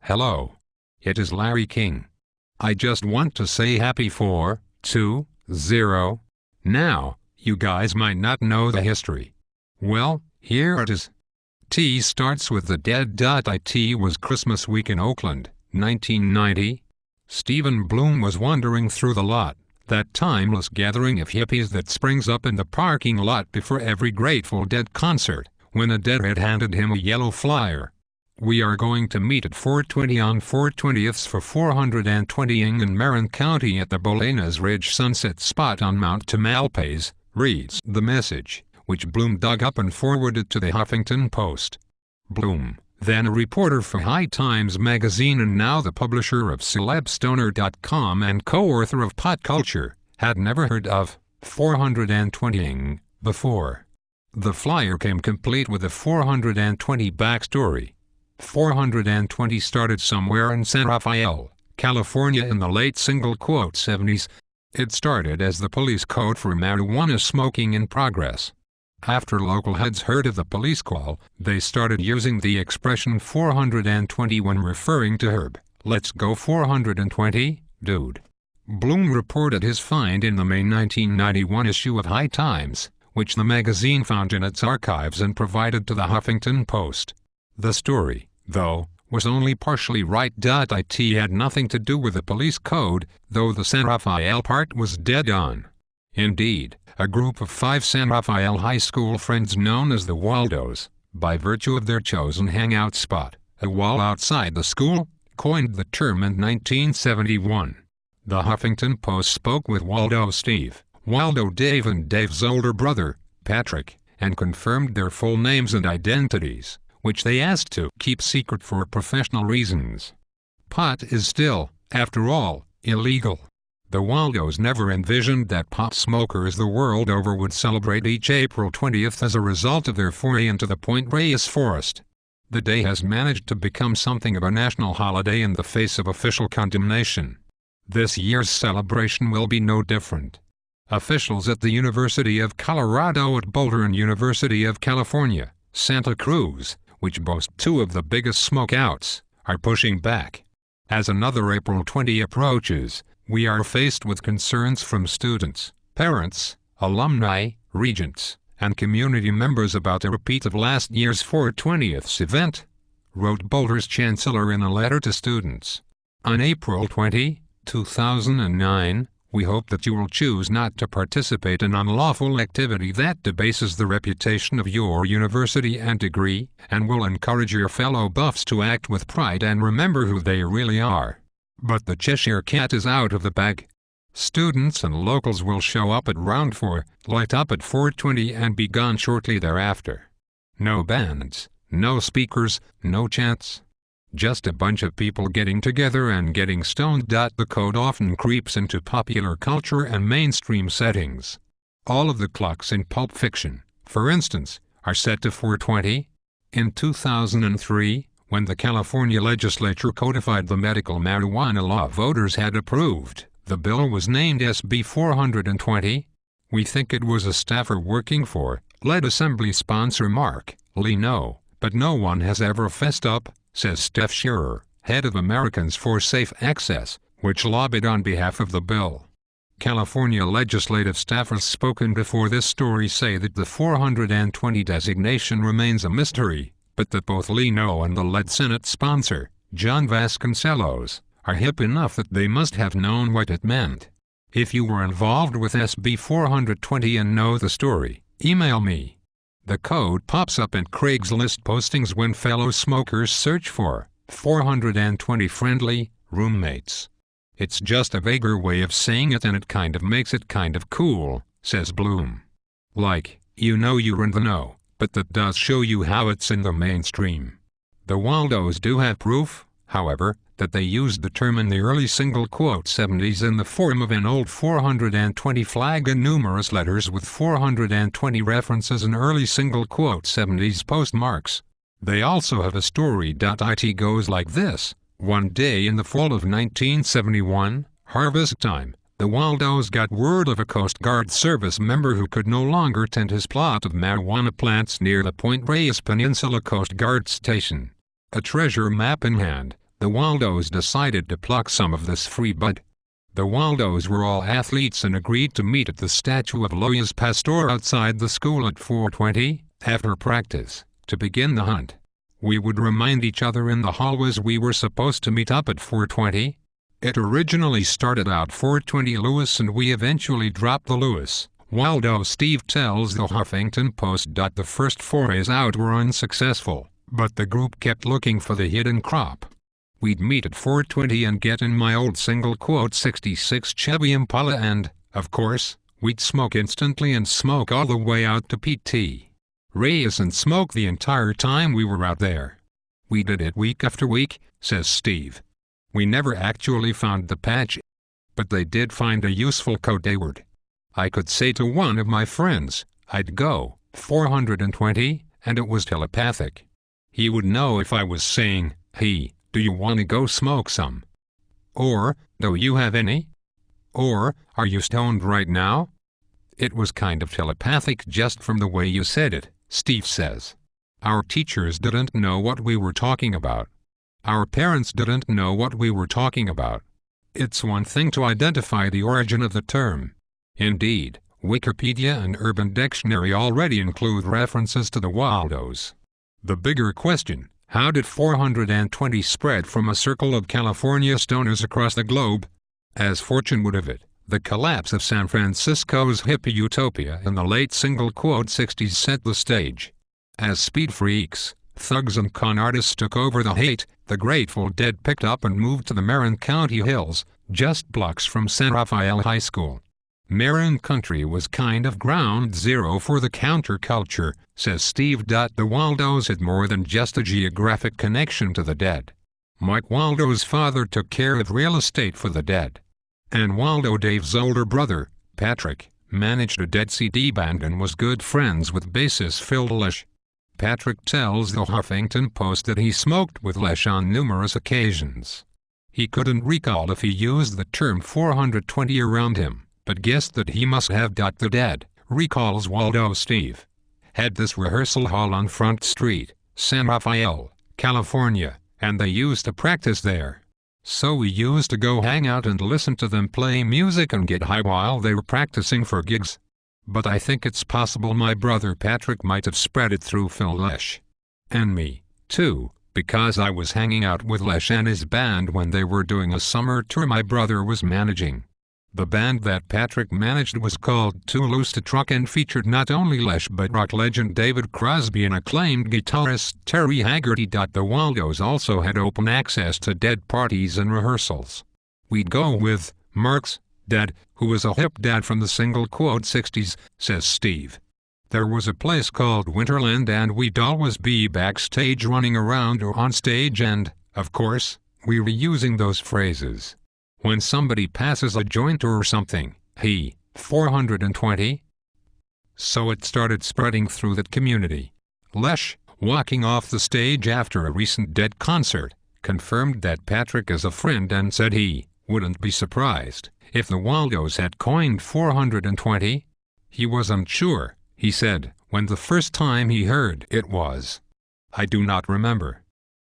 Hello. It is Larry King. I just want to say happy 4-20. Now, you guys might not know the history. Well, here it is. T starts with the dead. It was Christmas week in Oakland, 1990. Stephen Bloom was wandering through the lot, that timeless gathering of hippies that springs up in the parking lot before every Grateful Dead concert, when a deadhead handed him a yellow flyer. We are going to meet at 420 on 420th for 420ing in Marin County at the Bolanas Ridge Sunset Spot on Mount Tamalpais, reads the message, which Bloom dug up and forwarded to the Huffington Post. Bloom, then a reporter for High Times magazine and now the publisher of CelebStoner.com and co-author of Pot Culture, had never heard of 420ing before. The flyer came complete with a 420 backstory. 420 started somewhere in San Rafael, California in the late '70s. It started as the police code for marijuana smoking in progress. After local heads heard of the police call, they started using the expression 420 when referring to Herb. Let's go 420, dude. Bloom reported his find in the May 1991 issue of High Times, which the magazine found in its archives and provided to the Huffington Post. The story, though, was only partially right. It had nothing to do with the police code, though the San Rafael part was dead on. Indeed, a group of 5 San Rafael high school friends known as the Waldos, by virtue of their chosen hangout spot, a wall outside the school, coined the term in 1971. The Huffington Post spoke with Waldo Steve, Waldo Dave and Dave's older brother, Patrick, and confirmed their full names and identities, which they asked to keep secret for professional reasons. Pot is still, after all, illegal. The Waldos never envisioned that pot smokers the world over would celebrate each April 20th as a result of their foray into the Point Reyes forest. The day has managed to become something of a national holiday in the face of official condemnation. This year's celebration will be no different. Officials at the University of Colorado at Boulder and University of California, Santa Cruz, which boast 2 of the biggest smokeouts, are pushing back. As another April 20 approaches, we are faced with concerns from students, parents, alumni, regents, and community members about a repeat of last year's 420th event, wrote Boulder's chancellor in a letter to students. On April 20, 2009, we hope that you will choose not to participate in unlawful activity that debases the reputation of your university and degree, and will encourage your fellow buffs to act with pride and remember who they really are. But the Cheshire Cat is out of the bag. Students and locals will show up at round 4, light up at 420 and be gone shortly thereafter. No bands, no speakers, no chants. Just a bunch of people getting together and getting stoned. The code often creeps into popular culture and mainstream settings. All of the clocks in Pulp Fiction, for instance, are set to 420. In 2003, when the California legislature codified the medical marijuana law voters had approved, the bill was named SB 420. We think it was a staffer working for lead assembly sponsor Mark Leno, but no one has ever fessed up, says Steph Shearer, head of Americans for Safe Access, which lobbied on behalf of the bill. California legislative staffers spoken before this story say that the 420 designation remains a mystery, but that both Leno and the lead Senate sponsor, John Vasconcellos, are hip enough that they must have known what it meant. If you were involved with SB 420 and know the story, email me. The code pops up in Craigslist postings when fellow smokers search for 420 friendly roommates. It's just a vaguer way of saying it and it kind of makes it kind of cool, says Bloom. Like, you know you're in the know, but that does show you how it's in the mainstream. The Waldos do have proof, however, that they used the term in the early '70s in the form of an old 420 flag and numerous letters with 420 references and early '70s postmarks. They also have a story. It goes like this. One day in the fall of 1971, harvest time, the Waldos got word of a Coast Guard service member who could no longer tend his plot of marijuana plants near the Point Reyes Peninsula Coast Guard Station. A treasure map in hand, The Waldos decided to pluck some of this free bud. The Waldos were all athletes and agreed to meet at the statue of Louis Pasteur outside the school at 4:20, after practice, to begin the hunt. We would remind each other in the hallways we were supposed to meet up at 4:20. It originally started out 4:20 Louis and we eventually dropped the Louis. Waldo Steve tells the Huffington Post. The first forays out were unsuccessful, but the group kept looking for the hidden crop. We'd meet at 4:20 and get in my old '66 Chevy Impala and, of course, we'd smoke instantly and smoke all the way out to PT. Reyes and smoke the entire time we were out there. We did it week after week, says Steve. We never actually found the patch, but they did find a useful code word. I could say to one of my friends, I'd go 420, and it was telepathic. He would know if I was saying, hey, do you want to go smoke some? Or, do you have any? Or, are you stoned right now? It was kind of telepathic just from the way you said it, Steve says. Our teachers didn't know what we were talking about. Our parents didn't know what we were talking about. It's one thing to identify the origin of the term. Indeed, Wikipedia and Urban Dictionary already include references to the Waldos. The bigger question, how did 420 spread from a circle of California stoners across the globe? As fortune would have it, the collapse of San Francisco's hippie utopia in the late '60s set the stage. As speed freaks, thugs and con artists took over the hate, the Grateful Dead picked up and moved to the Marin County hills, just blocks from San Rafael High School. Marin Country was kind of ground zero for the counterculture, says Steve. The Waldos had more than just a geographic connection to the Dead. Mike Waldo's father took care of real estate for the Dead. And Waldo Dave's older brother, Patrick, managed a Dead CD band and was good friends with bassist Phil Lesh. Patrick tells the Huffington Post that he smoked with Lesh on numerous occasions. He couldn't recall if he used the term 420 around him, but guessed that he must have. The Dead, recalls Waldo Steve, had this rehearsal hall on Front Street, San Rafael, California, and they used to practice there. So we used to go hang out and listen to them play music and get high while they were practicing for gigs. But I think it's possible my brother Patrick might have spread it through Phil Lesh. And me, too, because I was hanging out with Lesh and his band when they were doing a summer tour my brother was managing. The band that Patrick managed was called Too Loose to Truck and featured not only Lesh but rock legend David Crosby and acclaimed guitarist Terry Haggerty. The Waldos also had open access to Dead parties and rehearsals. We'd go with Mark's dad, who was a hip dad from the '60s, says Steve. There was a place called Winterland and we'd always be backstage running around or on stage and, of course, we were using those phrases. When somebody passes a joint or something, hey, 420? So it started spreading through that community. Lesh, walking off the stage after a recent Dead concert, confirmed that Patrick is a friend and said he wouldn't be surprised if the Waldos had coined 420. He wasn't sure, he said, when the first time he heard it was. I do not remember.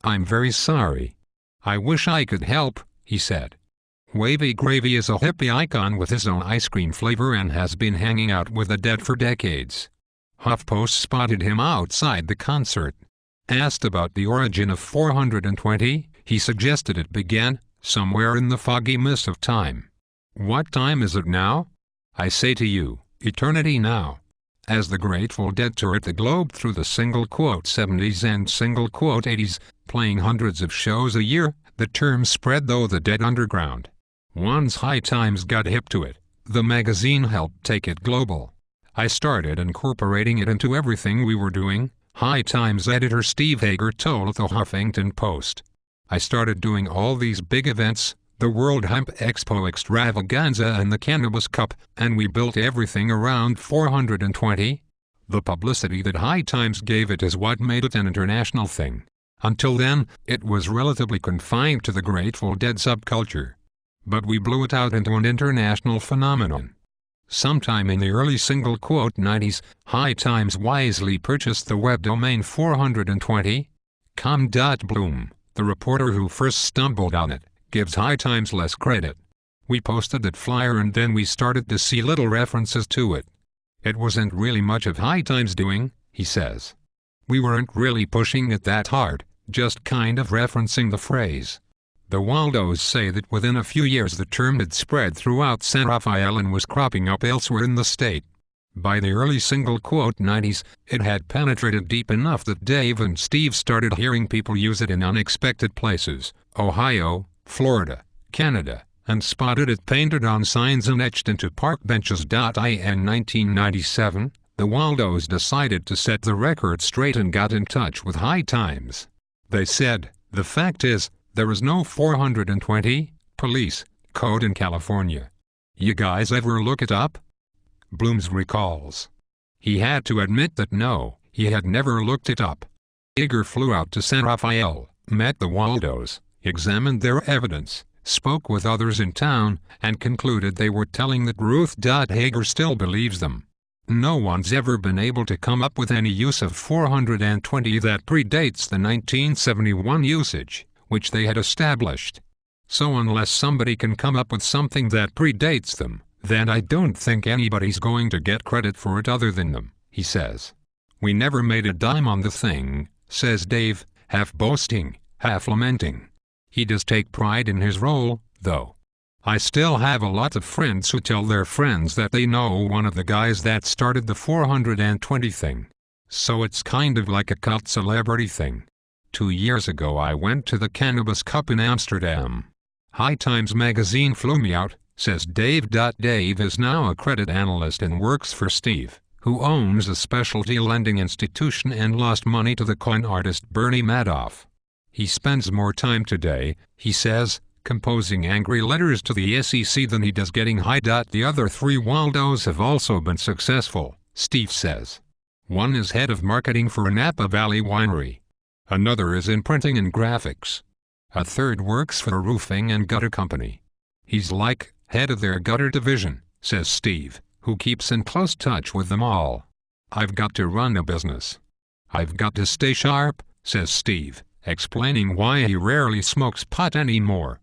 I'm very sorry. I wish I could help, he said. Wavy Gravy is a hippie icon with his own ice cream flavor and has been hanging out with the Dead for decades. HuffPost spotted him outside the concert. Asked about the origin of 420, he suggested it began somewhere in the foggy mist of time. What time is it now? I say to you, eternity now. As the Grateful Dead toured the globe through the '70s and '80s, playing hundreds of shows a year, the term spread though the Dead underground. Once High Times got hip to it, the magazine helped take it global. I started incorporating it into everything we were doing, High Times editor Steve Hager told the Huffington Post. I started doing all these big events, the World Hemp Expo Extravaganza and the Cannabis Cup, and we built everything around 420. The publicity that High Times gave it is what made it an international thing. Until then, it was relatively confined to the Grateful Dead subculture. But we blew it out into an international phenomenon. Sometime in the early '90s, High Times wisely purchased the web domain 420.com. Bloom, The reporter who first stumbled on it gives High Times less credit. We posted that flyer and then we started to see little references to it. It wasn't really much of High Times doing, he says. We weren't really pushing it that hard, just kind of referencing the phrase. The Waldos say that within a few years the term had spread throughout San Rafael and was cropping up elsewhere in the state. By the early '90s, it had penetrated deep enough that Dave and Steve started hearing people use it in unexpected places, Ohio, Florida, Canada, and spotted it painted on signs and etched into park benches. In 1997, the Waldos decided to set the record straight and got in touch with High Times. They said, "The fact is, there is no 420 police code in California. You guys ever look it up?" Blooms recalls. He had to admit that no, he had never looked it up. Yeager flew out to San Rafael, met the Waldos, examined their evidence, spoke with others in town, and concluded they were telling the truth. Yeager still believes them. No one's ever been able to come up with any use of 420 that predates the 1971 usage, which they had established. So unless somebody can come up with something that predates them, then I don't think anybody's going to get credit for it other than them, he says. We never made a dime on the thing, says Dave, half boasting, half lamenting. He does take pride in his role, though. I still have a lot of friends who tell their friends that they know one of the guys that started the 420 thing. So it's kind of like a cult celebrity thing. 2 years ago I went to the Cannabis Cup in Amsterdam. High Times magazine flew me out, says Dave. Dave is now a credit analyst and works for Steve, who owns a specialty lending institution and lost money to the con artist Bernie Madoff. He spends more time today, he says, composing angry letters to the SEC than he does getting high. The other 3 Waldos have also been successful, Steve says. One is head of marketing for a Napa Valley winery. Another is in printing and graphics. A third works for a roofing and gutter company. He's like head of their gutter division, says Steve, who keeps in close touch with them all. I've got to run a business. I've got to stay sharp, says Steve, explaining why he rarely smokes pot anymore.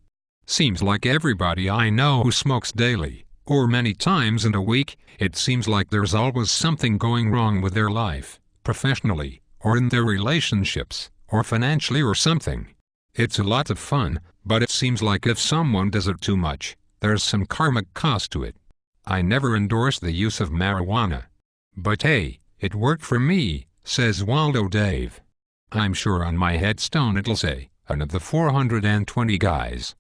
Seems like everybody I know who smokes daily, or many times in a week, it seems like there's always something going wrong with their life, professionally, or in their relationships, or financially or something. It's a lot of fun, but it seems like if someone does it too much, there's some karmic cost to it. I never endorse the use of marijuana. But hey, it worked for me, says Waldo Dave. I'm sure on my headstone it'll say, one of the 420 guys.